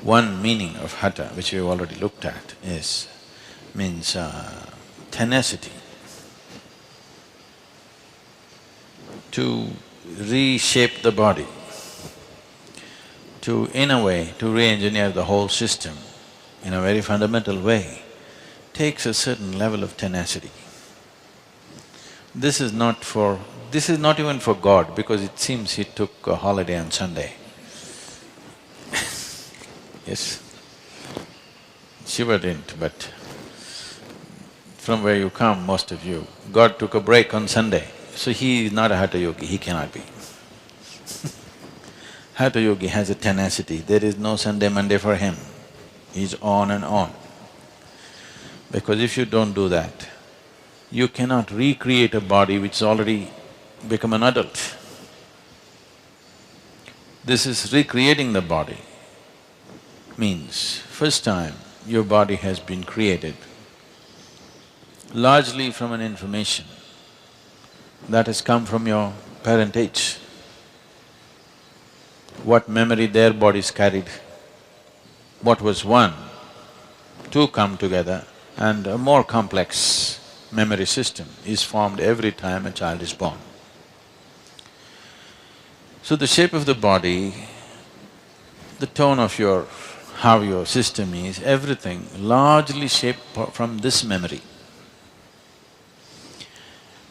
One meaning of Hatha, which we've already looked at, means tenacity, to reshape the body, to, in a way, to re-engineer the whole system in a very fundamental way, takes a certain level of tenacity. This is not even for God, because it seems he took a holiday on Sunday. Yes? Shiva didn't, but from where you come, most of you, God took a break on Sunday. So he is not a Hatha Yogi, he cannot be. Hatha Yogi has a tenacity, there is no Sunday, Monday for him. He's on and on. Because if you don't do that, you cannot recreate a body which has already become an adult. This is recreating the body. Means, first time your body has been created largely from an information that has come from your parentage. What memory their bodies carried, what was one, two come together and a more complex memory system is formed every time a child is born. So the shape of the body, the tone of how your system is, everything largely shaped from this memory.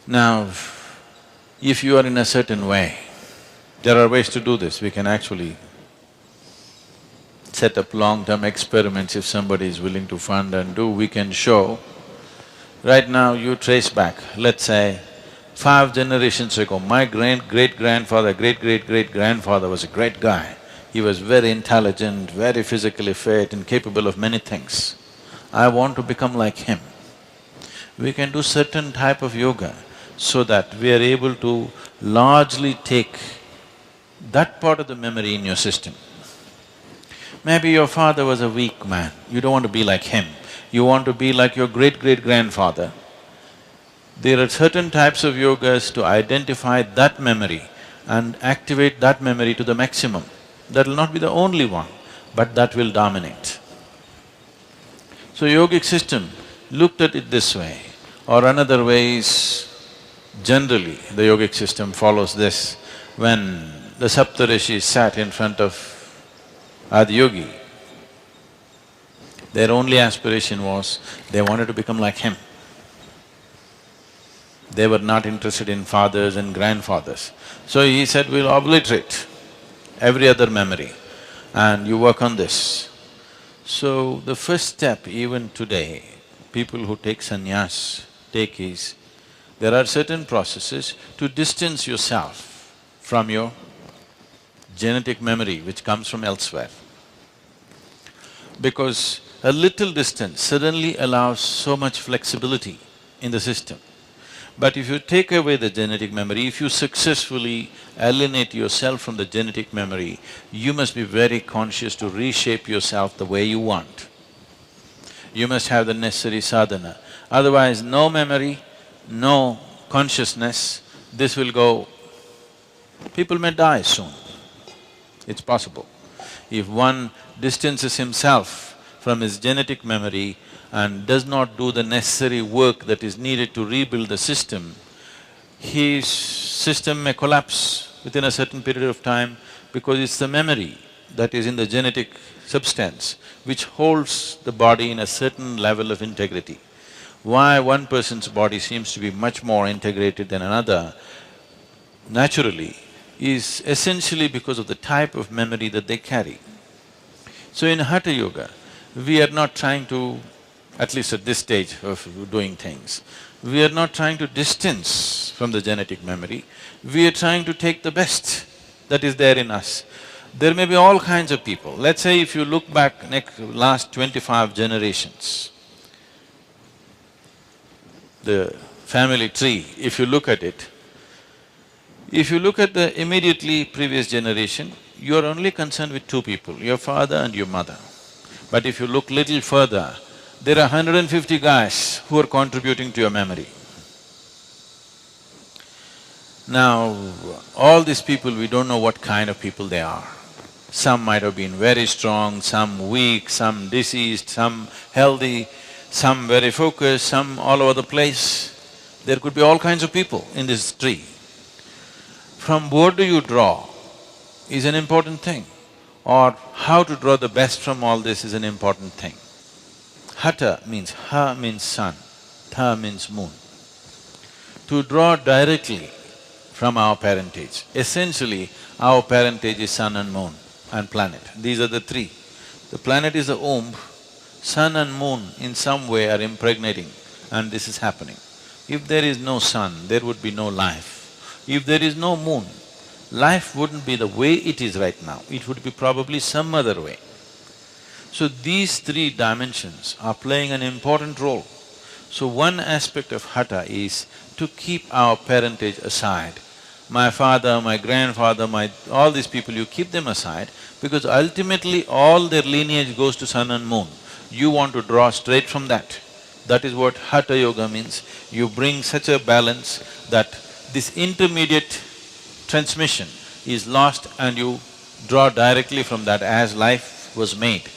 Now, if you are in a certain way, there are ways to do this. We can actually set up long-term experiments if somebody is willing to fund and do, we can show. Right now you trace back, let's say, 5 generations ago, my great-grandfather, great-great-great-grandfather was a great guy. He was very intelligent, very physically fit and capable of many things. I want to become like him. We can do certain type of yoga so that we are able to largely take that part of the memory in your system. Maybe your father was a weak man, you don't want to be like him, you want to be like your great-great-grandfather. There are certain types of yogas to identify that memory and activate that memory to the maximum. That will not be the only one, but that will dominate. So yogic system looked at it this way, or another way is, generally the yogic system follows this. When the Saptarishis sat in front of Adiyogi, their only aspiration was, they wanted to become like him. They were not interested in fathers and grandfathers. So he said, we'll obliterate every other memory and you work on this. So the first step even today, people who take sannyas take is, there are certain processes to distance yourself from your genetic memory which comes from elsewhere. Because a little distance suddenly allows so much flexibility in the system. But if you take away the genetic memory, if you successfully alienate yourself from the genetic memory, you must be very conscious to reshape yourself the way you want. You must have the necessary sadhana. Otherwise, no memory, no consciousness, this will go… people may die soon. It's possible. If one distances himself from his genetic memory and does not do the necessary work that is needed to rebuild the system, his system may collapse within a certain period of time because it's the memory that is in the genetic substance which holds the body in a certain level of integrity. Why one person's body seems to be much more integrated than another, naturally, is essentially because of the type of memory that they carry. So in Hatha Yoga, we are not trying to, at least at this stage of doing things, we are not trying to distance from the genetic memory, we are trying to take the best that is there in us. There may be all kinds of people. Let's say if you look back last 25 generations, the family tree, if you look at it, if you look at the immediately previous generation, you are only concerned with 2 people, your father and your mother. But if you look little further, there are 150 guys who are contributing to your memory. Now, all these people, we don't know what kind of people they are. Some might have been very strong, some weak, some diseased, some healthy, some very focused, some all over the place. There could be all kinds of people in this tree. From what do you draw is an important thing, or how to draw the best from all this is an important thing. Hatha means… Ha means sun, Tha means moon. To draw directly from our parentage, essentially our parentage is sun and moon and planet. These are the three. The planet is the womb, sun and moon in some way are impregnating and this is happening. If there is no sun, there would be no life. If there is no moon, life wouldn't be the way it is right now, it would be probably some other way. So these three dimensions are playing an important role. So one aspect of Hatha is to keep our parentage aside. My father, my grandfather, all these people, you keep them aside because ultimately all their lineage goes to sun and moon. You want to draw straight from that. That is what Hatha Yoga means. You bring such a balance that this intermediate transmission is lost and you draw directly from that as life was made.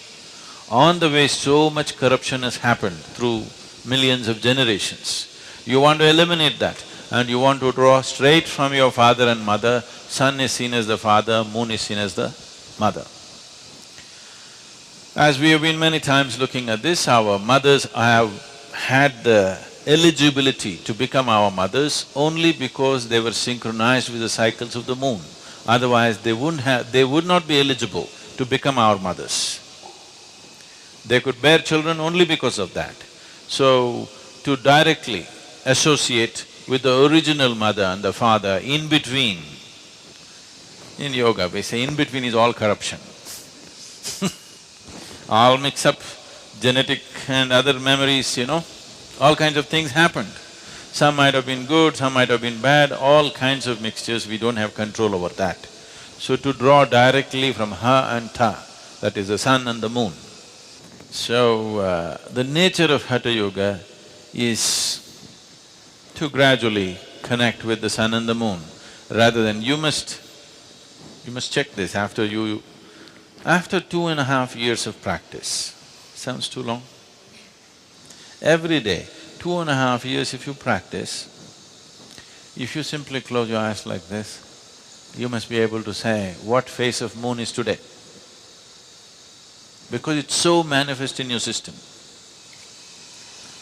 On the way, so much corruption has happened through millions of generations. You want to eliminate that and you want to draw straight from your father and mother. Sun is seen as the father, moon is seen as the mother. As we have been many times looking at this, our mothers have had the eligibility to become our mothers only because they were synchronized with the cycles of the moon. Otherwise, they would not be eligible to become our mothers. They could bear children only because of that. So, to directly associate with the original mother and the father, in between, in yoga we say in between is all corruption. All mix up, genetic and other memories, all kinds of things happened. Some might have been good, some might have been bad, all kinds of mixtures, we don't have control over that. So to draw directly from Ha and Ta, that is the sun and the moon. So, the nature of Hatha Yoga is to gradually connect with the sun and the moon, rather than you must check this after 2.5 years of practice. Sounds too long? Every day, 2.5 years if you practice, if you simply close your eyes like this, you must be able to say, what phase of moon is today? Because it's so manifest in your system.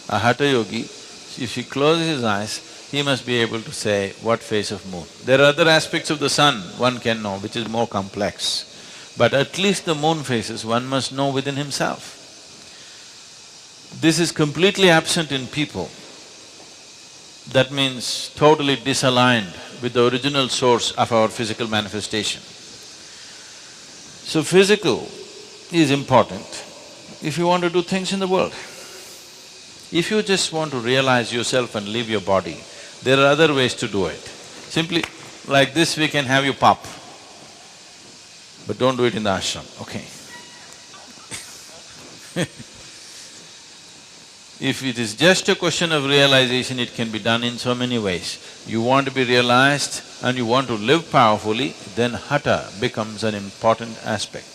A Hatha yogi, if he closes his eyes, he must be able to say what phase of moon. There are other aspects of the sun one can know, which is more complex. But at least the moon phases one must know within himself. This is completely absent in people. That means totally disaligned with the original source of our physical manifestation. So physical is important if you want to do things in the world. If you just want to realize yourself and leave your body, there are other ways to do it. Simply like this we can have you pop, but don't do it in the ashram, okay? If it is just a question of realization, it can be done in so many ways. You want to be realized and you want to live powerfully, then Hatha becomes an important aspect.